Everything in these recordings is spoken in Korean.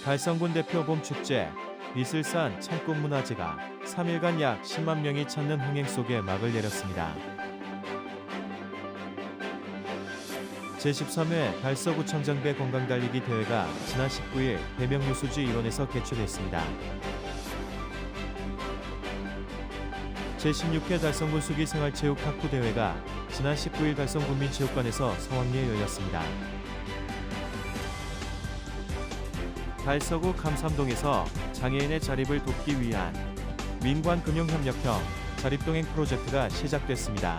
달성군 대표 봄축제 비슬산 참꽃문화제가 3일간 약 10만 명이 찾는 흥행 속에 막을 내렸습니다. 제13회 달서구청장배 건강달리기 대회가 지난 19일 대명유수지 일원에서 개최됐습니다. 제16회 달성군 수기 생활체육학구대회가 지난 19일 달성군민체육관에서 성황리에 열렸습니다. 달서구 감삼동에서 장애인의 자립을 돕기 위한 민관금융협력형 자립동행 프로젝트가 시작됐습니다.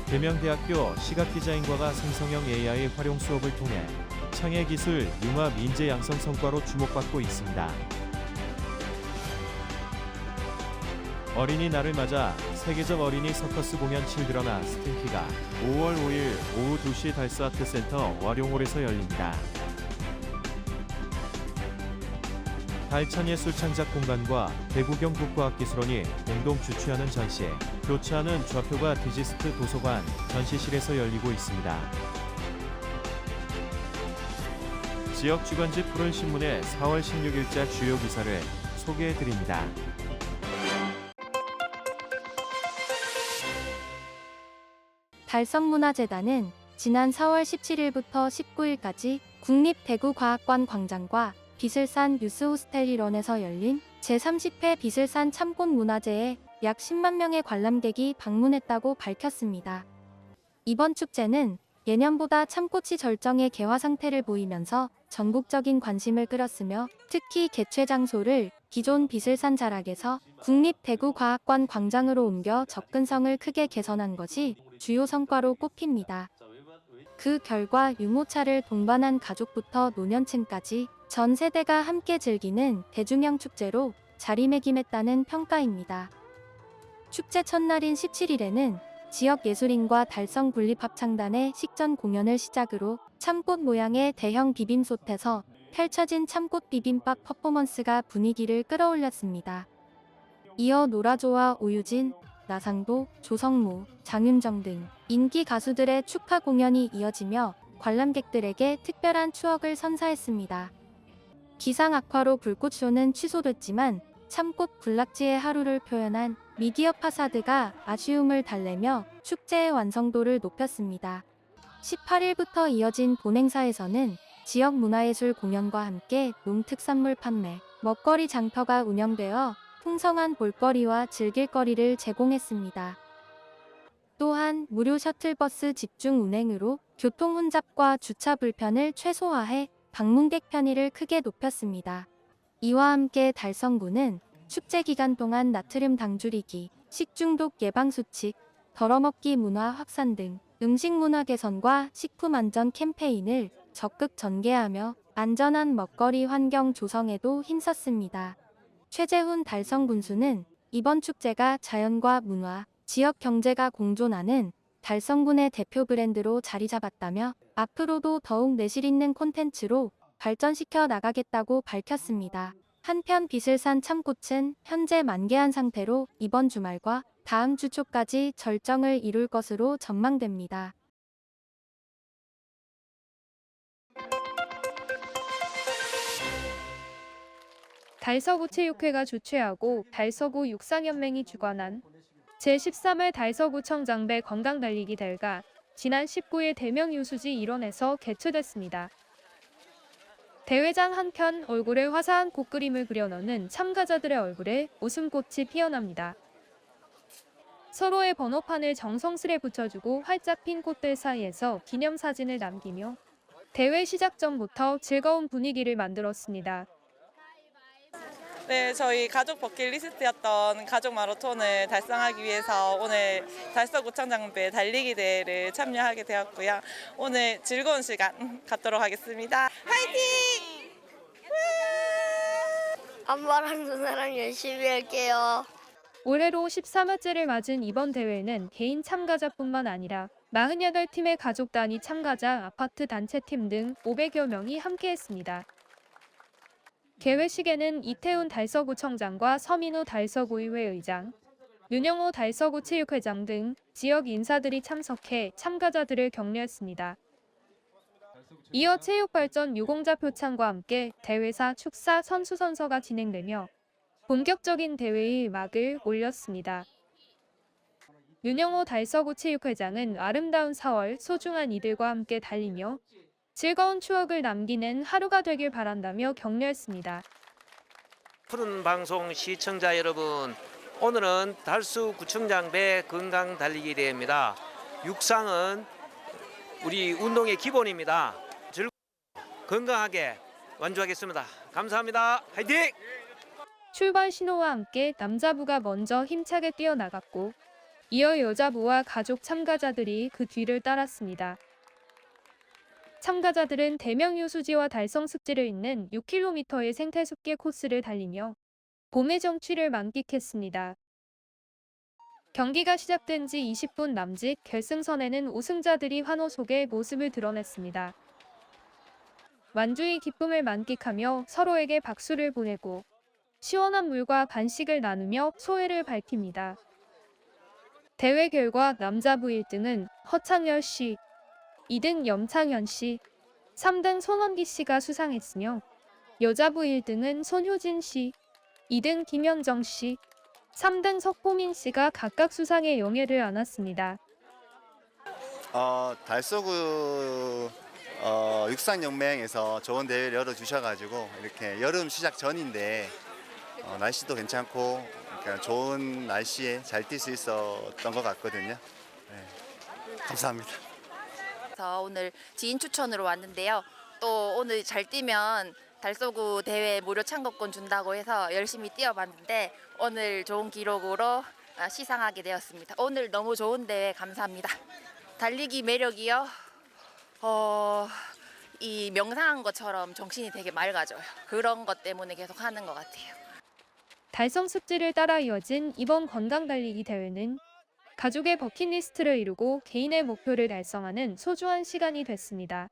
계명대학교 시각디자인과가 생성형 AI 활용 수업을 통해 창의기술, 융합, 인재 양성 성과로 주목받고 있습니다. 어린이날을 맞아 세계적 어린이 서커스 공연 칠드런 스팅키가 5월 5일 오후 2시 달서아트센터 와룡홀에서 열립니다. 달천예술창작공간과 대구경 국과학기술원이 공동 주최하는 전시, 교체하는 좌표가 디지스트 도서관 전시실에서 열리고 있습니다. 지역 주간지 푸른신문의 4월 16일자 주요 기사를 소개해드립니다. 달성문화재단은 지난 4월 17일부터 19일까지 국립대구과학관 광장과 비슬산 뉴스호스텔 일원에서 열린 제30회 비슬산 참꽃문화제에 약 10만 명의 관람객이 방문했다고 밝혔습니다. 이번 축제는 예년보다 참꽃이 절정의 개화 상태를 보이면서 전국적인 관심을 끌었으며 특히 개최 장소를 기존 비슬산 자락에서 국립대구과학관 광장으로 옮겨 접근성을 크게 개선한 것이 주요 성과로 꼽힙니다. 그 결과 유모차를 동반한 가족부터 노년층까지 전 세대가 함께 즐기는 대중형 축제로 자리매김했다는 평가입니다. 축제 첫날인 17일에는 지역 예술인과 달성 군립합창단의 식전 공연을 시작으로 참꽃 모양의 대형 비빔솥에서 펼쳐진 참꽃 비빔밥 퍼포먼스가 분위기를 끌어올렸습니다. 이어 노라조와 오유진, 나상도, 조성모, 장윤정 등 인기 가수들의 축하 공연이 이어지며 관람객들에게 특별한 추억을 선사했습니다. 기상 악화로 불꽃쇼는 취소됐지만 참꽃 군락지의 하루를 표현한 미디어 파사드가 아쉬움을 달래며 축제의 완성도를 높였습니다. 18일부터 이어진 본행사에서는 지역 문화예술 공연과 함께 농특산물 판매, 먹거리 장터가 운영되어 풍성한 볼거리와 즐길거리를 제공했습니다. 또한 무료 셔틀버스 집중 운행으로 교통 혼잡과 주차 불편을 최소화해 방문객 편의를 크게 높였습니다. 이와 함께 달성군은 축제 기간 동안 나트륨 당 줄이기, 식중독 예방 수칙, 덜어먹기 문화 확산 등 음식 문화 개선과 식품 안전 캠페인을 적극 전개하며 안전한 먹거리 환경 조성에도 힘썼습니다. 최재훈 달성군수는 이번 축제가 자연과 문화, 지역 경제가 공존하는 달성군의 대표 브랜드로 자리 잡았다며 앞으로도 더욱 내실 있는 콘텐츠로 발전시켜 나가겠다고 밝혔습니다. 한편 비슬산 참꽃은 현재 만개한 상태로 이번 주말과 다음 주 초까지 절정을 이룰 것으로 전망됩니다. 달서구 체육회가 주최하고 달서구 육상연맹이 주관한 제13회 달서구청장배 건강달리기 대회가 지난 19일 대명유수지 일원에서 개최됐습니다. 대회장 한켠 얼굴에 화사한 꽃그림을 그려넣는 참가자들의 얼굴에 웃음꽃이 피어납니다. 서로의 번호판을 정성스레 붙여주고 활짝 핀 꽃들 사이에서 기념사진을 남기며 대회 시작 전부터 즐거운 분위기를 만들었습니다. 네, 저희 가족 버킷리스트였던 가족 마라톤을 달성하기 위해서 오늘 달서구청장배 달리기 대회를 참여하게 되었고요. 오늘 즐거운 시간 갖도록 하겠습니다. 화이팅! 엄마랑 누나랑 열심히 할게요. 올해로 13회째를 맞은 이번 대회는 개인 참가자뿐만 아니라 48팀의 가족 단위 참가자, 아파트 단체팀 등 500여 명이 함께했습니다. 개회식에는 이태훈 달서구청장과 서민우 달서구의회 의장, 윤영호 달서구체육회장 등 지역 인사들이 참석해 참가자들을 격려했습니다. 이어 체육발전 유공자 표창과 함께 대회사 축사 선수 선서가 진행되며 본격적인 대회의 막을 올렸습니다. 윤영호 달서구 체육회장은 아름다운 4월 소중한 이들과 함께 달리며 즐거운 추억을 남기는 하루가 되길 바란다며 격려했습니다. 푸른 방송 시청자 여러분, 오늘은 달수구청장배 건강 달리기 대회입니다. 육상은 우리 운동의 기본입니다. 즐겁고 건강하게 완주하겠습니다. 감사합니다. 화이팅! 출발 신호와 함께 남자부가 먼저 힘차게 뛰어나갔고 이어 여자부와 가족 참가자들이 그 뒤를 따랐습니다. 참가자들은 대명유수지와 달성습지를 잇는 6km의 생태숲길 코스를 달리며 봄의 정취를 만끽했습니다. 경기가 시작된 지 20분 남짓 결승선에는 우승자들이 환호 속에 모습을 드러냈습니다. 완주의 기쁨을 만끽하며 서로에게 박수를 보내고 시원한 물과 간식을 나누며 소회를 밝힙니다. 대회 결과 남자부 1등은 허창열 씨, 2등 염창현 씨, 3등 손원기 씨가 수상했으며 여자부 1등은 손효진 씨, 2등 김현정 씨, 3등 석보민 씨가 각각 수상의 영예를 안았습니다. 달서구 육상연맹에서 좋은 대회를 열어주셔가지고 이렇게 여름 시작 전인데 날씨도 괜찮고 그러니까 좋은 날씨에 잘 뛸 수 있었던 것 같거든요. 네, 감사합니다. 오늘 지인 추천으로 왔는데요. 또 오늘 잘 뛰면 달서구 대회 무료 참가권 준다고 해서 열심히 뛰어봤는데 오늘 좋은 기록으로 시상하게 되었습니다. 오늘 너무 좋은 대회 감사합니다. 달리기 매력이요. 이 명상한 것처럼 정신이 되게 맑아져요. 그런 것 때문에 계속 하는 것 같아요. 달성습지를 따라 이어진 이번 건강 달리기 대회는 가족의 버킷리스트를 이루고 개인의 목표를 달성하는 소중한 시간이 됐습니다.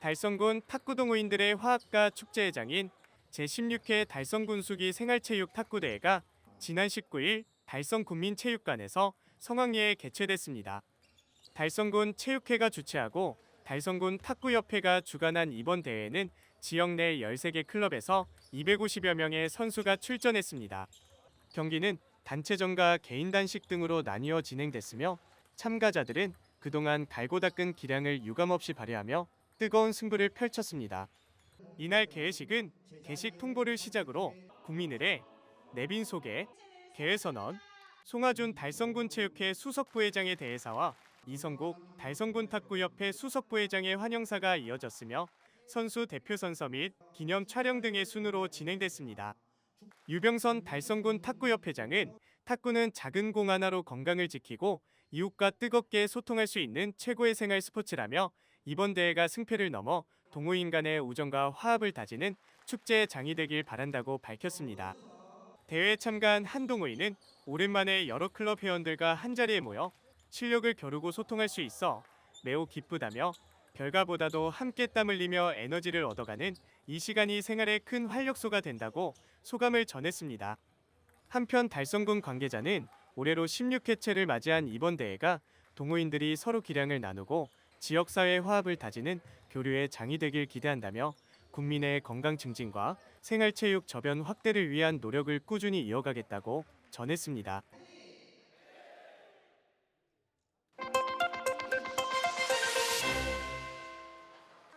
달성군 탁구동호인들의 화합과 축제회장인 제16회 달성군수기 생활체육 탁구대회가 지난 19일 달성군민체육관에서 성황리에 개최됐습니다. 달성군 체육회가 주최하고 달성군 탁구협회가 주관한 이번 대회는 지역 내 13개 클럽에서 250여 명의 선수가 출전했습니다. 경기는 단체전과 개인 단식 등으로 나뉘어 진행됐으며 참가자들은 그동안 갈고 닦은 기량을 유감없이 발휘하며 뜨거운 승부를 펼쳤습니다. 이날 개회식은 개식 통보를 시작으로 국민의례, 내빈 소개, 개회 선언, 송하준 달성군 체육회 수석부회장의 대회사와 이성국 달성군 탁구협회 수석부회장의 환영사가 이어졌으며 선수 대표 선서 및 기념 촬영 등의 순으로 진행됐습니다. 유병선 달성군 탁구협회장은 탁구는 작은 공 하나로 건강을 지키고 이웃과 뜨겁게 소통할 수 있는 최고의 생활 스포츠라며 이번 대회가 승패를 넘어 동호인 간의 우정과 화합을 다지는 축제의 장이 되길 바란다고 밝혔습니다. 대회에 참가한 한 동호인은 오랜만에 여러 클럽 회원들과 한자리에 모여 실력을 겨루고 소통할 수 있어 매우 기쁘다며 결과보다도 함께 땀 흘리며 에너지를 얻어가는 이 시간이 생활에 큰 활력소가 된다고 소감을 전했습니다. 한편 달성군 관계자는 올해로 16회째를 맞이한 이번 대회가 동호인들이 서로 기량을 나누고 지역사회 화합을 다지는 교류의 장이 되길 기대한다며 국민의 건강 증진과 생활체육 저변 확대를 위한 노력을 꾸준히 이어가겠다고 전했습니다.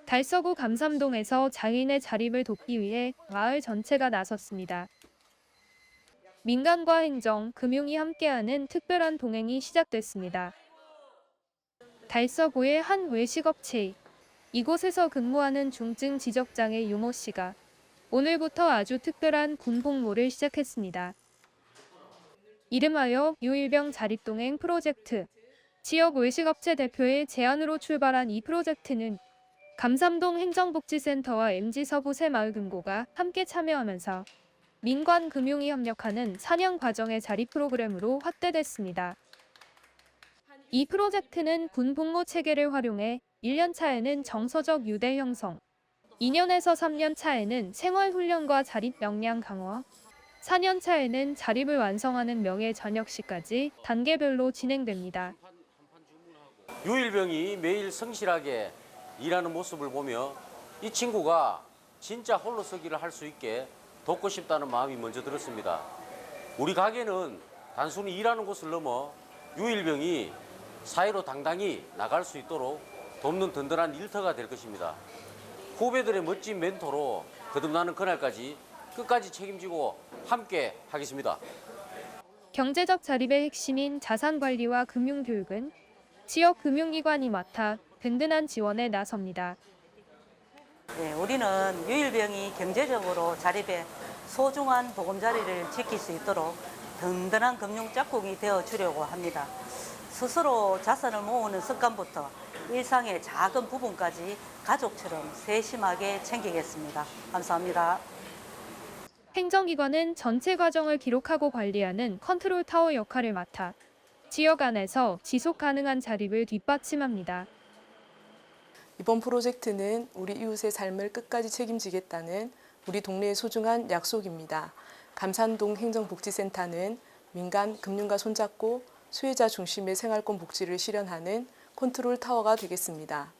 달서구 감삼동에서 장애인의 자립을 돕기 위해 마을 전체가 나섰습니다. 민간과 행정, 금융이 함께하는 특별한 동행이 시작됐습니다. 달서구의 한 외식업체, 이곳에서 근무하는 중증 지적장애 유모 씨가 오늘부터 아주 특별한 군복무를 시작했습니다. 이름하여 유일병 자립동행 프로젝트. 지역 외식업체 대표의 제안으로 출발한 이 프로젝트는 감삼동 행정복지센터와 MG서부 새마을금고가 함께 참여하면서 민관 금융이 협력하는 4년 과정의 자립 프로그램으로 확대됐습니다. 이 프로젝트는 군 복무 체계를 활용해 1년 차에는 정서적 유대 형성, 2년에서 3년 차에는 생활훈련과 자립 역량 강화, 4년 차에는 자립을 완성하는 명예 전역시까지 단계별로 진행됩니다. 유일병이 매일 성실하게 일하는 모습을 보며 이 친구가 진짜 홀로 서기를 할 수 있게 돕고 싶다는 마음이 먼저 들었습니다. 우리 가게는 단순히 일하는 곳을 넘어 유일병이 사회로 당당히 나갈 수 있도록 돕는 든든한 일터가 될 것입니다. 후배들의 멋진 멘토로 거듭나는 그날까지 끝까지 책임지고 함께 하겠습니다. 경제적 자립의 핵심인 자산관리와 금융교육은 지역 금융기관이 맡아 든든한 지원에 나섭니다. 네, 우리는 유일병이 경제적으로 자립에 소중한 보금자리를 지킬 수 있도록 든든한 금융 짝꿍이 되어 주려고 합니다. 스스로 자산을 모으는 습관부터 일상의 작은 부분까지 가족처럼 세심하게 챙기겠습니다. 감사합니다. 행정기관은 전체 과정을 기록하고 관리하는 컨트롤 타워 역할을 맡아 지역 안에서 지속 가능한 자립을 뒷받침합니다. 이번 프로젝트는 우리 이웃의 삶을 끝까지 책임지겠다는 우리 동네의 소중한 약속입니다. 감산동 행정복지센터는 민간 금융과 손잡고 수혜자 중심의 생활권 복지를 실현하는 컨트롤 타워가 되겠습니다.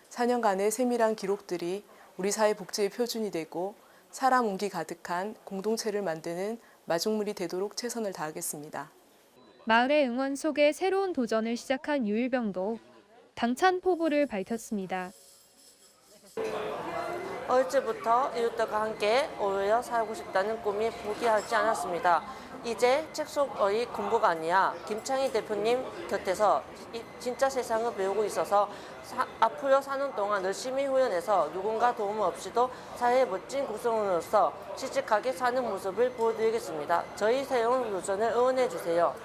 4년간의 세밀한 기록들이 우리 사회 복지의 표준이 되고 사람 온기 가득한 공동체를 만드는 마중물이 되도록 최선을 다하겠습니다. 마을의 응원 속에 새로운 도전을 시작한 유일병도 당찬 포부를 밝혔습니다. 어릴 적부터 이웃들과 함께 어울려 살고 싶다는 꿈이 포기하지 않았습니다. 이제 책 속의 공부가 아니라 김창희 대표님 곁에서 진짜 세상을 배우고 있어서 앞으로 사는 동안 열심히 훈련해서 누군가 도움 없이도 사회의 멋진 구성원으로서 씩씩하게 사는 모습을 보여드리겠습니다. 저희 새로운 도전을 응원해주세요.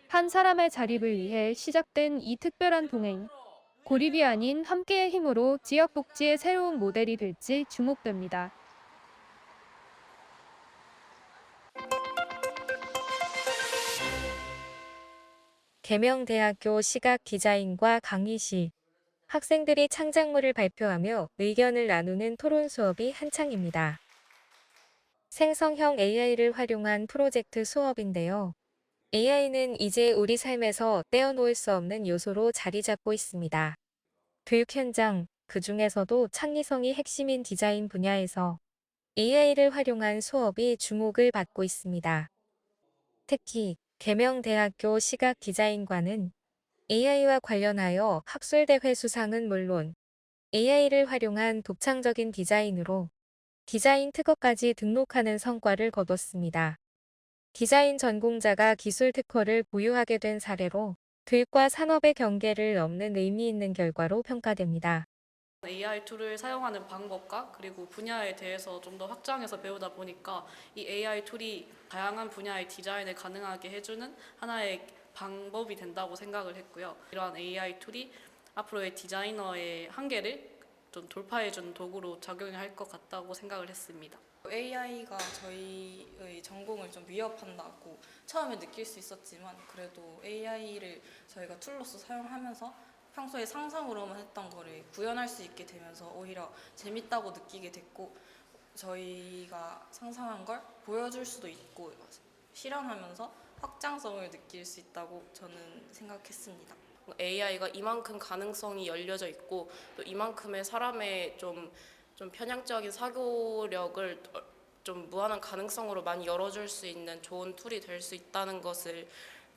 한 사람의 자립을 위해 시작된 이 특별한 동행. 고립이 아닌 함께의 힘으로 지역 복지의 새로운 모델이 될지 주목됩니다. 계명대학교 시각 디자인과 강의실. 학생들이 창작물을 발표하며 의견을 나누는 토론 수업이 한창입니다. 생성형 AI를 활용한 프로젝트 수업인데요. AI는 이제 우리 삶에서 떼어놓을 수 없는 요소로 자리 잡고 있습니다. 교육 현장, 그 중에서도 창의성이 핵심인 디자인 분야에서 AI를 활용한 수업이 주목을 받고 있습니다. 특히 계명대학교 시각디자인과는 AI와 관련하여 학술대회 수상은 물론 AI를 활용한 독창적인 디자인으로 디자인 특허까지 등록하는 성과를 거뒀습니다. 디자인 전공자가 기술 특허를 보유하게 된 사례로 교육과 산업의 경계를 넘는 의미 있는 결과로 평가됩니다. AI 툴을 사용하는 방법과 그리고 분야에 대해서 좀 더 확장해서 배우다 보니까 이 AI 툴이 다양한 분야의 디자인을 가능하게 해주는 하나의 방법이 된다고 생각을 했고요. 이러한 AI 툴이 앞으로의 디자이너의 한계를 좀 돌파해주는 도구로 작용할 것 같다고 생각을 했습니다. AI가 저희의 전공을 좀 위협한다고 처음에 느낄 수 있었지만 그래도 AI를 저희가 툴로서 사용하면서 평소에 상상으로만 했던 거를 구현할 수 있게 되면서 오히려 재밌다고 느끼게 됐고 저희가 상상한 걸 보여줄 수도 있고 실현하면서 확장성을 느낄 수 있다고 저는 생각했습니다. AI가 이만큼 가능성이 열려져 있고 또 이만큼의 사람의 좀 편향적인 사고력을 좀 무한한 가능성으로 많이 열어줄 수 있는 좋은 툴이 될 수 있다는 것을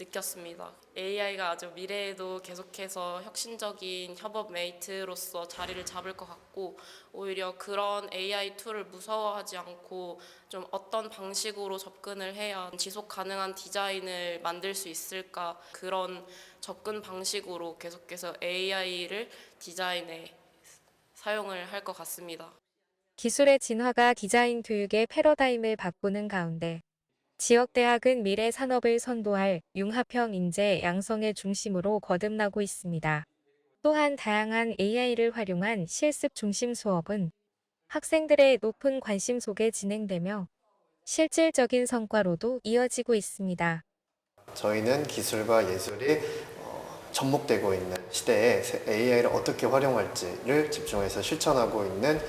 느꼈습니다. AI가 아주 미래에도 계속해서 혁신적인 협업 메이트로서 자리를 잡을 것 같고 오히려 그런 AI 툴을 무서워하지 않고 좀 어떤 방식으로 접근을 해야 지속 가능한 디자인을 만들 수 있을까 그런 접근 방식으로 계속해서 AI를 디자인에 사용을 할 것 같습니다. 기술의 진화가 디자인 교육의 패러다임을 바꾸는 가운데 지역대학은 미래 산업을 선도할 융합형 인재 양성의 중심으로 거듭나고 있습니다. 또한 다양한 AI를 활용한 실습 중심 수업은 학생들의 높은 관심 속에 진행되며 실질적인 성과로도 이어지고 있습니다. 저희는 기술과 예술이 접목되고 있는 시대에 AI를 어떻게 활용할지를 집중해서 실천하고 있는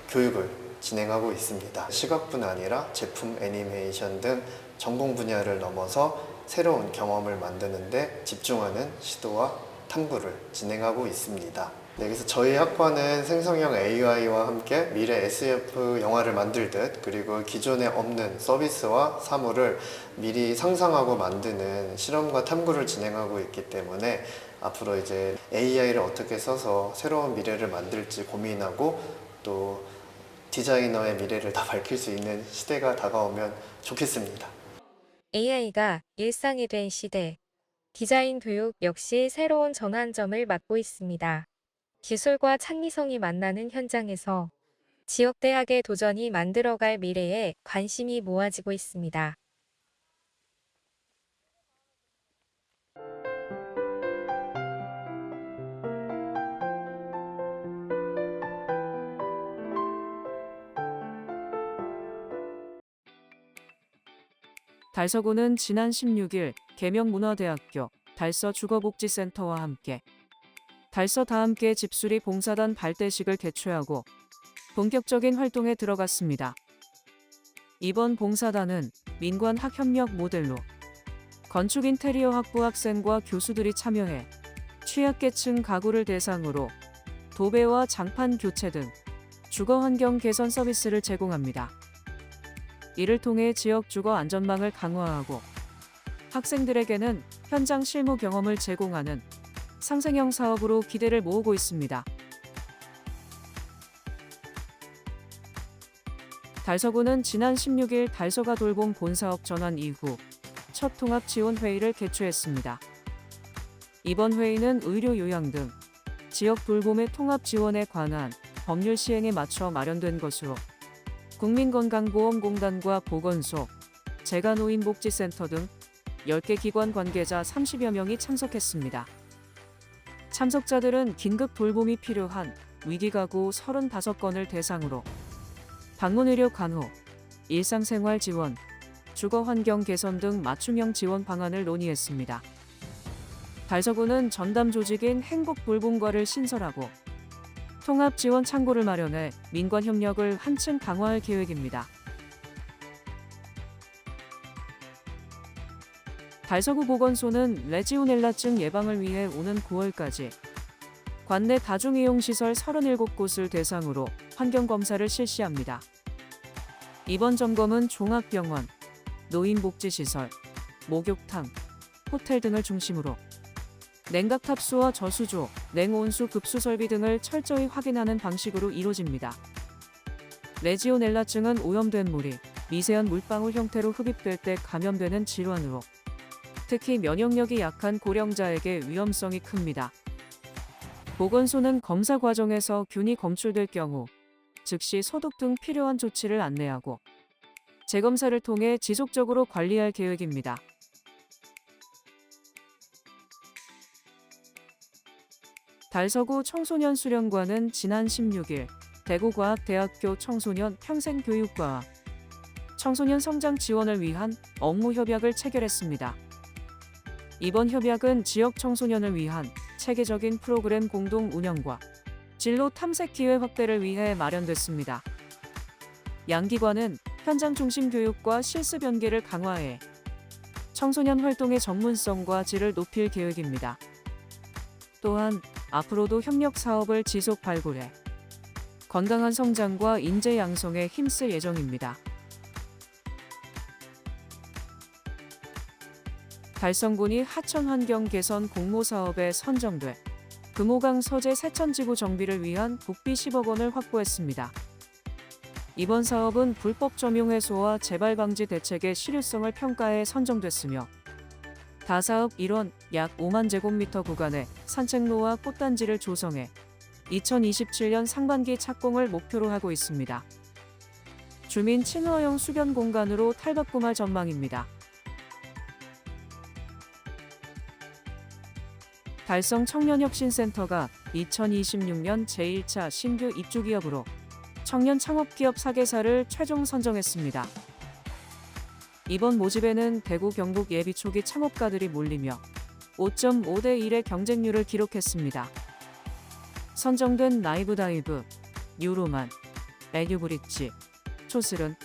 교육을 진행하고 있습니다. 시각뿐 아니라 제품 애니메이션 등 전공 분야를 넘어서 새로운 경험을 만드는 데 집중하는 시도와 탐구를 진행하고 있습니다. 네, 그래서 저희 학과는 생성형 AI와 함께 미래 SF 영화를 만들듯, 그리고 기존에 없는 서비스와 사물을 미리 상상하고 만드는 실험과 탐구를 진행하고 있기 때문에 앞으로 이제 AI를 어떻게 써서 새로운 미래를 만들지 고민하고 또 디자이너의 미래를 다 밝힐 수 있는 시대가 다가오면 좋겠습니다. AI가 일상이 된 시대. 디자인 교육 역시 새로운 전환점을 맞고 있습니다. 기술과 창의성이 만나는 현장에서 지역대학의 도전이 만들어갈 미래에 관심이 모아지고 있습니다. 달서구는 지난 16일 계명문화대학교 달서주거복지센터와 함께 달서 다함께 집수리 봉사단 발대식을 개최하고 본격적인 활동에 들어갔습니다. 이번 봉사단은 민관학협력 모델로 건축 인테리어 학부 학생과 교수들이 참여해 취약계층 가구를 대상으로 도배와 장판 교체 등 주거환경 개선 서비스를 제공합니다. 이를 통해 지역 주거 안전망을 강화하고 학생들에게는 현장 실무 경험을 제공하는 상생형 사업으로 기대를 모으고 있습니다. 달서구는 지난 16일 달서가 돌봄 본사업 전환 이후 첫 통합 지원 회의를 개최했습니다. 이번 회의는 의료 요양 등 지역 돌봄의 통합 지원에 관한 법률 시행에 맞춰 마련된 것으로 국민건강보험공단과 보건소, 재가노인복지센터 등 10개 기관 관계자 30여 명이 참석했습니다. 참석자들은 긴급 돌봄이 필요한 위기가구 35건을 대상으로 방문의료 간호, 일상생활 지원, 주거환경 개선 등 맞춤형 지원 방안을 논의했습니다. 달서구는 전담 조직인 행복돌봄과를 신설하고 통합 지원 창구를 마련해 민관 협력을 한층 강화할 계획입니다. 달서구 보건소는 레지오넬라증 예방을 위해 오는 9월까지 관내 다중이용시설 37곳을 대상으로 환경검사를 실시합니다. 이번 점검은 종합병원, 노인복지시설, 목욕탕, 호텔 등을 중심으로 냉각 탑수와 저수조, 냉온수 급수 설비 등을 철저히 확인하는 방식으로 이루어집니다. 레지오넬라증은 오염된 물이 미세한 물방울 형태로 흡입될 때 감염되는 질환으로 특히 면역력이 약한 고령자에게 위험성이 큽니다. 보건소는 검사 과정에서 균이 검출될 경우 즉시 소독 등 필요한 조치를 안내하고 재검사를 통해 지속적으로 관리할 계획입니다. 달서구 청소년 수련관은 지난 16일 대구과학대학교 청소년 평생교육과와 청소년 성장 지원을 위한 업무 협약을 체결했습니다. 이번 협약은 지역 청소년을 위한 체계적인 프로그램 공동 운영과 진로 탐색 기회 확대를 위해 마련됐습니다. 양 기관은 현장 중심 교육과 실습 연계를 강화해 청소년 활동의 전문성과 질을 높일 계획입니다. 또한 앞으로도 협력 사업을 지속 발굴해 건강한 성장과 인재 양성에 힘쓸 예정입니다. 달성군이 하천 환경 개선 공모 사업에 선정돼 금호강 서재 세천지구 정비를 위한 국비 10억 원을 확보했습니다. 이번 사업은 불법 점용 해소와 재발 방지 대책의 실효성을 평가해 선정됐으며 다사업 일원 약 5만 제곱미터 구간에 산책로와 꽃단지를 조성해 2027년 상반기 착공을 목표로 하고 있습니다. 주민 친화형 수변 공간으로 탈바꿈할 전망입니다. 달성 청년혁신센터가 2026년 제1차 신규 입주기업으로 청년 창업기업 4개사를 최종 선정했습니다. 이번 모집에는 대구 경북 예비 초기 창업가들이 몰리며 5.5대 1의 경쟁률을 기록했습니다. 선정된 나이브다이브, 유로만, 에듀브릿지, 초슬은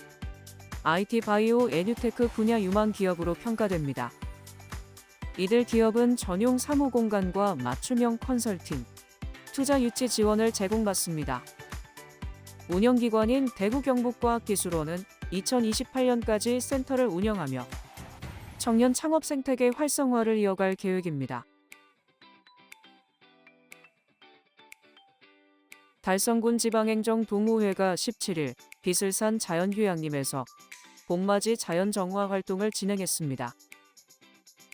IT 바이오 에듀테크 분야 유망 기업으로 평가됩니다. 이들 기업은 전용 사무 공간과 맞춤형 컨설팅, 투자 유치 지원을 제공받습니다. 운영기관인 대구경북과학기술원은 2028년까지 센터를 운영하며 청년 창업 생태계 활성화를 이어갈 계획입니다. 달성군 지방행정 동호회가 17일 비슬산 자연휴양림에서 봄맞이 자연정화 활동을 진행했습니다.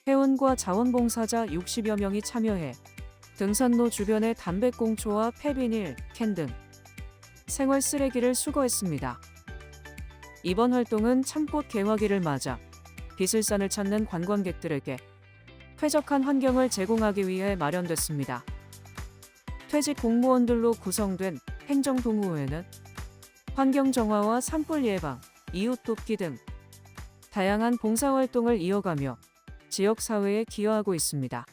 회원과 자원봉사자 60여 명이 참여해 등산로 주변의 담배꽁초와 폐비닐, 캔 등 생활 쓰레기를 수거했습니다. 이번 활동은 참꽃 개화기를 맞아 비슬산을 찾는 관광객들에게 쾌적한 환경을 제공하기 위해 마련됐습니다. 퇴직 공무원들로 구성된 행정동호회는 환경정화와 산불 예방, 이웃 돕기 등 다양한 봉사활동을 이어가며 지역사회에 기여하고 있습니다.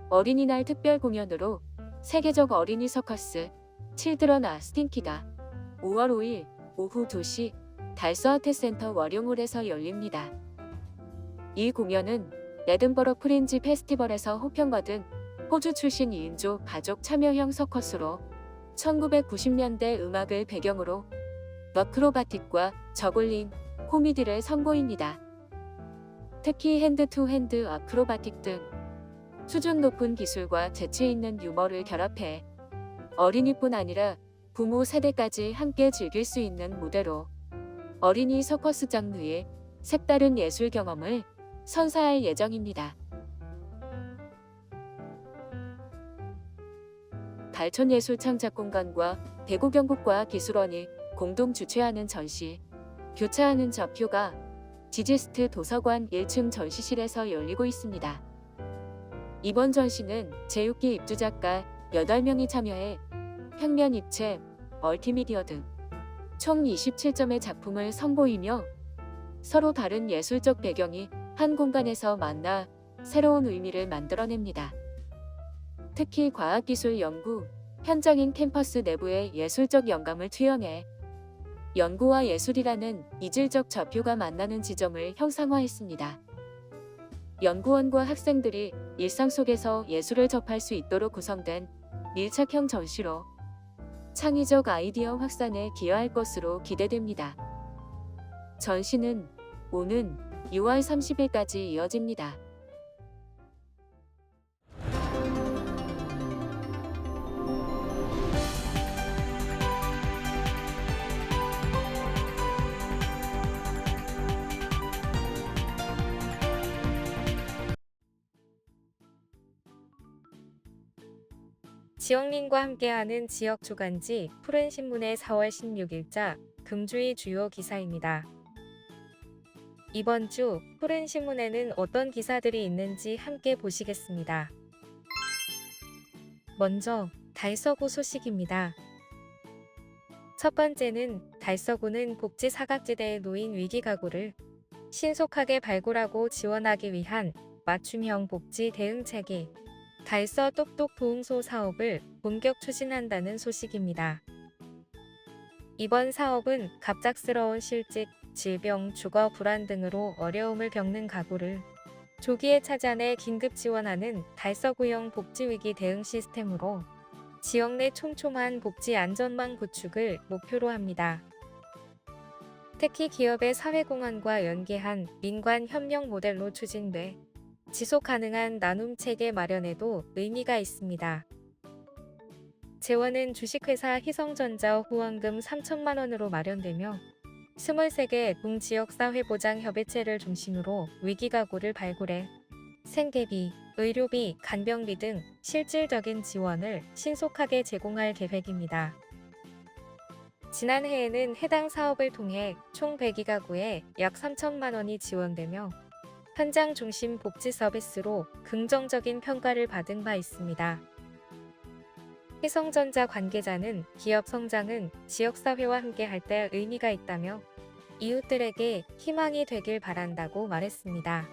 어린이날 특별 공연으로 세계적 어린이 서커스 칠드런 아 스팅키가 5월 5일 오후 2시 달서아트센터 월용홀에서 열립니다. 이 공연은 에든버러 프린지 페스티벌에서 호평받은 호주 출신 2인조 가족 참여형 서커스로 1990년대 음악을 배경으로 어크로바틱과 저글링, 코미디를 선보입니다. 특히 핸드-투-핸드 아크로바틱 등 수준 높은 기술과 재치 있는 유머를 결합해 어린이뿐 아니라 부모 세대까지 함께 즐길 수 있는 무대로 어린이 서커스 장르의 색다른 예술 경험을 선사할 예정입니다. 달촌예술창작공간과 대구경북과학기술원이 공동 주최하는 전시 교차하는 좌표가 지지스트 도서관 1층 전시실에서 열리고 있습니다. 이번 전시는 제6기 입주작가 8명이 참여해 평면 입체, 멀티미디어 등 총 27점의 작품을 선보이며 서로 다른 예술적 배경이 한 공간에서 만나 새로운 의미를 만들어냅니다. 특히 과학기술 연구, 현장인 캠퍼스 내부의 예술적 영감을 투영해 연구와 예술이라는 이질적 좌표가 만나는 지점을 형상화했습니다. 연구원과 학생들이 일상 속에서 예술을 접할 수 있도록 구성된 밀착형 전시로 창의적 아이디어 확산에 기여할 것으로 기대됩니다. 전시는 오는 6월 30일까지 이어집니다. 지역민과 함께하는 지역 주간지 푸른신문의 4월 16일자 금주의 주요 기사입니다. 이번 주 푸른신문에는 어떤 기사들이 있는지 함께 보시겠습니다. 먼저 달서구 소식입니다. 첫 번째는 달서구는 복지 사각지대에 놓인 위기 가구를 신속하게 발굴하고 지원하기 위한 맞춤형 복지 대응체계 달서 똑똑 도움소 사업을 본격 추진한다는 소식입니다. 이번 사업은 갑작스러운 실직, 질병, 주거 불안 등으로 어려움을 겪는 가구를 조기에 찾아내 긴급 지원하는 달서구형 복지위기 대응 시스템으로 지역 내 촘촘한 복지 안전망 구축을 목표로 합니다. 특히 기업의 사회공헌과 연계한 민관 협력 모델로 추진돼 지속 가능한 나눔 체계 마련에도 의미가 있습니다. 재원은 주식회사 희성전자 후원금 3천만 원으로 마련되며 23개 동지역사회보장협의체를 중심으로 위기가구를 발굴해 생계비, 의료비, 간병비 등 실질적인 지원을 신속하게 제공할 계획입니다. 지난해에는 해당 사업을 통해 총 102가구에 약 3천만 원이 지원되며 현장 중심 복지 서비스로 긍정적인 평가를 받은 바 있습니다. 혜성전자 관계자는 기업 성장은 지역사회와 함께할 때 의미가 있다며 이웃들에게 희망이 되길 바란다고 말했습니다.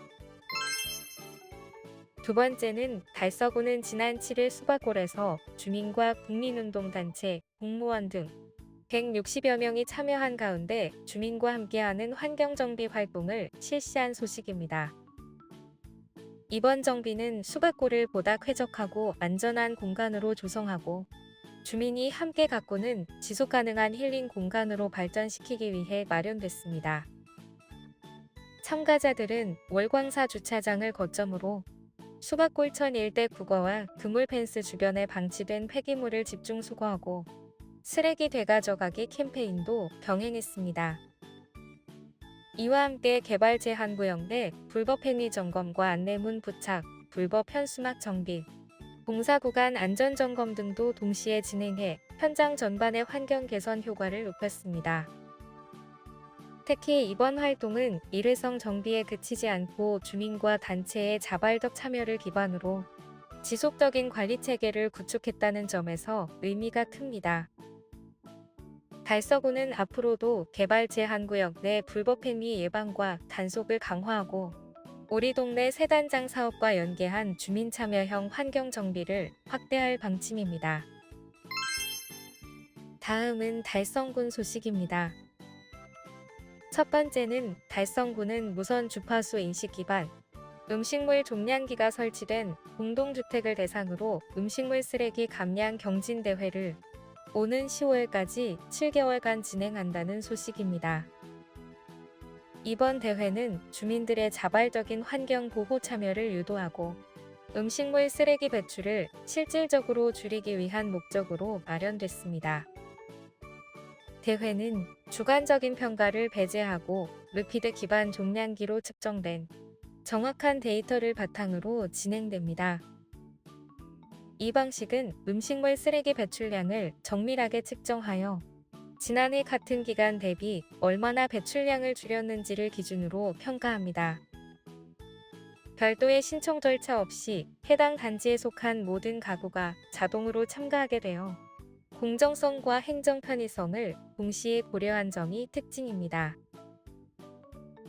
두 번째는 달서구는 지난 7일 수박골에서 주민과 국민운동단체, 공무원 등 160여 명이 참여한 가운데 주민과 함께하는 환경정비 활동을 실시한 소식입니다. 이번 정비는 수박골을 보다 쾌적하고 안전한 공간으로 조성하고 주민이 함께 가꾸는 지속가능한 힐링 공간으로 발전시키기 위해 마련됐습니다. 참가자들은 월광사 주차장을 거점으로 수박골천 일대 국어와 그물 펜스 주변에 방치된 폐기물을 집중 수거하고 쓰레기 되가져가기 캠페인도 병행했습니다. 이와 함께 개발 제한 구역 내 불법 행위 점검과 안내문 부착, 불법 현수막 정비, 공사 구간 안전 점검 등도 동시에 진행해 현장 전반의 환경 개선 효과를 높였습니다. 특히 이번 활동은 일회성 정비에 그치지 않고 주민과 단체의 자발적 참여를 기반으로 지속적인 관리 체계를 구축했다는 점에서 의미가 큽니다. 달서구는 앞으로도 개발 제한 구역 내 불법 행위 예방과 단속을 강화하고 우리 동네 세단장 사업과 연계한 주민 참여형 환경 정비를 확대할 방침입니다. 다음은 달성군 소식입니다. 첫 번째는 달성군은 무선 주파수 인식 기반 음식물 종량기가 설치된 공동주택을 대상으로 음식물 쓰레기 감량 경진 대회를 오는 10월까지 7개월간 진행한다는 소식입니다. 이번 대회는 주민들의 자발적인 환경 보호 참여를 유도하고 음식물 쓰레기 배출을 실질적으로 줄이기 위한 목적으로 마련됐습니다. 대회는 주관적인 평가를 배제하고 르피드 기반 종량기로 측정된 정확한 데이터를 바탕으로 진행됩니다. 이 방식은 음식물 쓰레기 배출량을 정밀하게 측정하여 지난해 같은 기간 대비 얼마나 배출량을 줄였는지를 기준으로 평가합니다. 별도의 신청 절차 없이 해당 단지에 속한 모든 가구가 자동으로 참가하게 되어 공정성과 행정 편의성을 동시에 고려한 점이 특징입니다.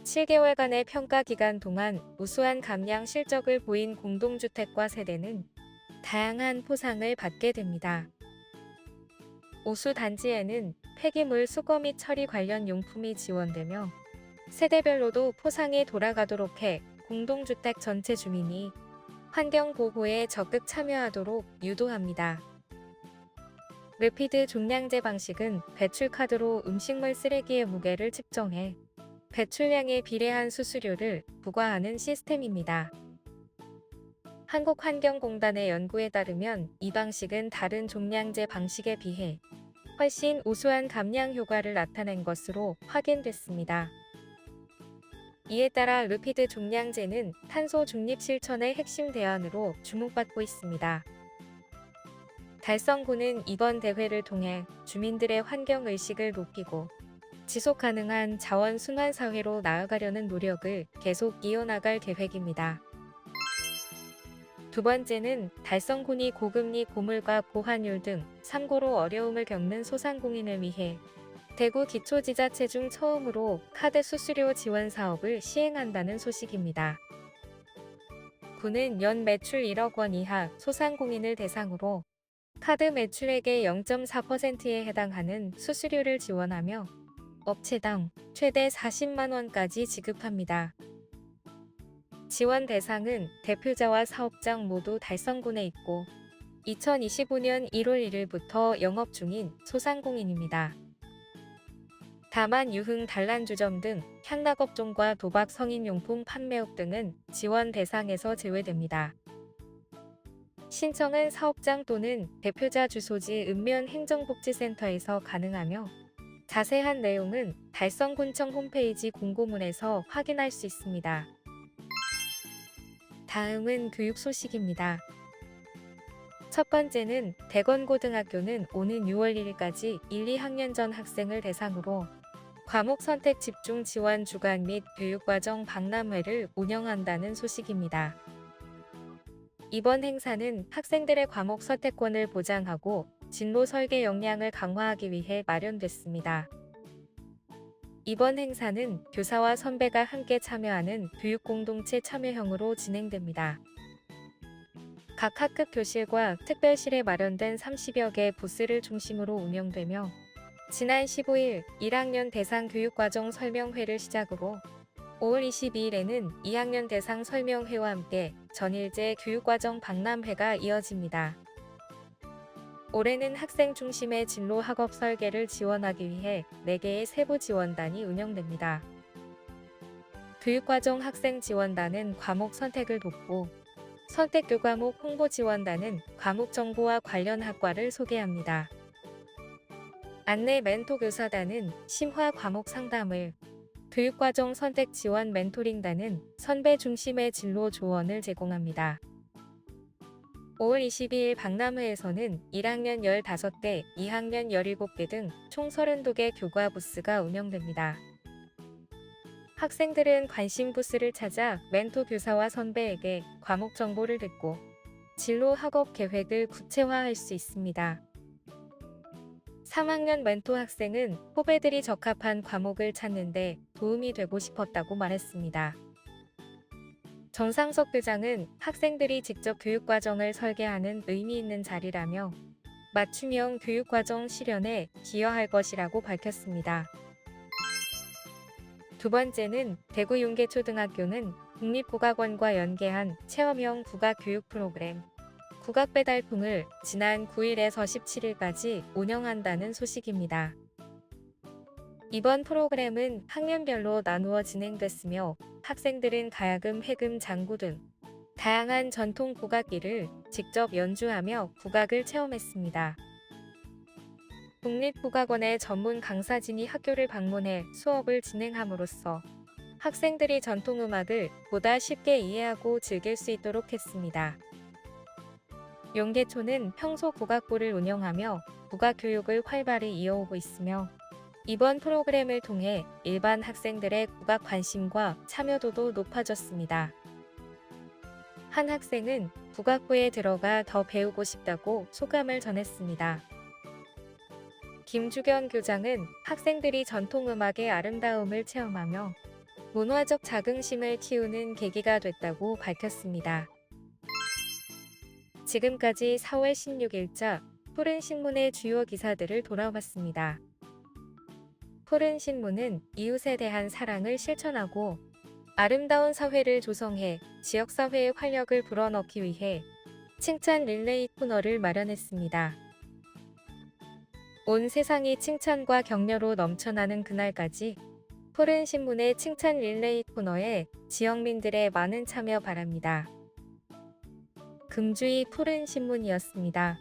7개월간의 평가 기간 동안 우수한 감량 실적을 보인 공동주택과 세대는 다양한 포상을 받게 됩니다. 우수 단지에는 폐기물 수거 및 처리 관련 용품이 지원되며 세대별로도 포상이 돌아가도록 해 공동주택 전체 주민이 환경 보호에 적극 참여하도록 유도합니다. 르피드 종량제 방식은 배출카드로 음식물 쓰레기의 무게를 측정해 배출량에 비례한 수수료를 부과하는 시스템입니다. 한국환경공단의 연구에 따르면 이 방식은 다른 종량제 방식에 비해 훨씬 우수한 감량 효과를 나타낸 것으로 확인됐습니다. 이에 따라 르피드 종량제는 탄소 중립 실천의 핵심 대안으로 주목받고 있습니다. 달성구는 이번 대회를 통해 주민들의 환경의식을 높이고 지속가능한 자원 순환 사회로 나아가려는 노력을 계속 이어나갈 계획입니다. 두 번째는 달성군이 고금리 고물가 고환율 등 참고로 어려움을 겪는 소상공인을 위해 대구 기초지자체 중 처음으로 카드 수수료 지원 사업을 시행한다는 소식입니다. 군은 연 매출 1억 원 이하 소상공인을 대상으로 카드 매출액의 0.4%에 해당하는 수수료를 지원하며 업체당 최대 40만 원까지 지급합니다. 지원 대상은 대표자와 사업장 모두 달성군에 있고 2025년 1월 1일부터 영업 중인 소상공인입니다. 다만 유흥 단란주점 등 향락업종과 도박 성인용품 판매업 등은 지원 대상에서 제외됩니다. 신청은 사업장 또는 대표자 주소지 읍면 행정복지센터에서 가능하며 자세한 내용은 달성군청 홈페이지 공고문에서 확인할 수 있습니다. 다음은 교육 소식입니다. 첫 번째는 대건고등학교는 오는 6월 1일까지 1, 2학년 전 학생을 대상으로 과목 선택 집중 지원 주간 및 교육과정 박람회를 운영한다는 소식입니다. 이번 행사는 학생들의 과목 선택권을 보장하고 진로 설계 역량을 강화하기 위해 마련됐습니다. 이번 행사는 교사와 선배가 함께 참여하는 교육공동체 참여형으로 진행됩니다. 각 학급 교실과 특별실에 마련된 30여 개의 부스를 중심으로 운영되며 지난 15일 1학년 대상 교육과정 설명회를 시작으로 5월 22일에는 2학년 대상 설명회와 함께 전일제 교육과정 박람회가 이어집니다. 올해는 학생 중심의 진로 학업 설계를 지원하기 위해 4개의 세부 지원단이 운영됩니다. 교육과정 학생 지원단은 과목 선택을 돕고 선택 교과목 홍보 지원단은 과목 정보와 관련 학과를 소개합니다. 안내 멘토 교사단은 심화 과목 상담을, 교육과정 선택 지원 멘토링단은 선배 중심의 진로 조언을 제공합니다. 5월 22일 박람회에서는 1학년 15대, 2학년 17대 등 총 32개 교과 부스가 운영됩니다. 학생들은 관심 부스를 찾아 멘토 교사와 선배에게 과목 정보를 듣고 진로 학업 계획을 구체화할 수 있습니다. 3학년 멘토 학생은 후배들이 적합한 과목을 찾는데 도움이 되고 싶었다고 말했습니다. 정상석 교장은 학생들이 직접 교육과정을 설계하는 의미 있는 자리라며 맞춤형 교육과정 실현에 기여할 것이라고 밝혔습니다. 두 번째는 대구 용계초등학교는 국립국악원과 연계한 체험형 국악교육 프로그램 국악배달통을 지난 9일에서 17일까지 운영한다는 소식입니다. 이번 프로그램은 학년별로 나누어 진행됐으며 학생들은 가야금, 해금, 장구 등 다양한 전통 국악기를 직접 연주하며 국악을 체험했습니다. 국립국악원의 전문 강사진이 학교를 방문해 수업을 진행함으로써 학생들이 전통음악을 보다 쉽게 이해하고 즐길 수 있도록 했습니다. 용계초는 평소 국악부를 운영하며 국악교육을 활발히 이어오고 있으며 이번 프로그램을 통해 일반 학생들의 국악 관심과 참여도도 높아졌습니다. 한 학생은 국악부에 들어가 더 배우고 싶다고 소감을 전했습니다. 김주견 교장은 학생들이 전통음악의 아름다움을 체험하며 문화적 자긍심을 키우는 계기가 됐다고 밝혔습니다. 지금까지 4월 16일자 푸른신문의 주요 기사들을 돌아봤습니다. 푸른신문은 이웃에 대한 사랑을 실천하고 아름다운 사회를 조성해 지역사회의 활력을 불어넣기 위해 칭찬 릴레이 코너를 마련했습니다. 온 세상이 칭찬과 격려로 넘쳐나는 그날까지 푸른신문의 칭찬 릴레이 코너에 지역민들의 많은 참여 바랍니다. 금주의 푸른신문이었습니다.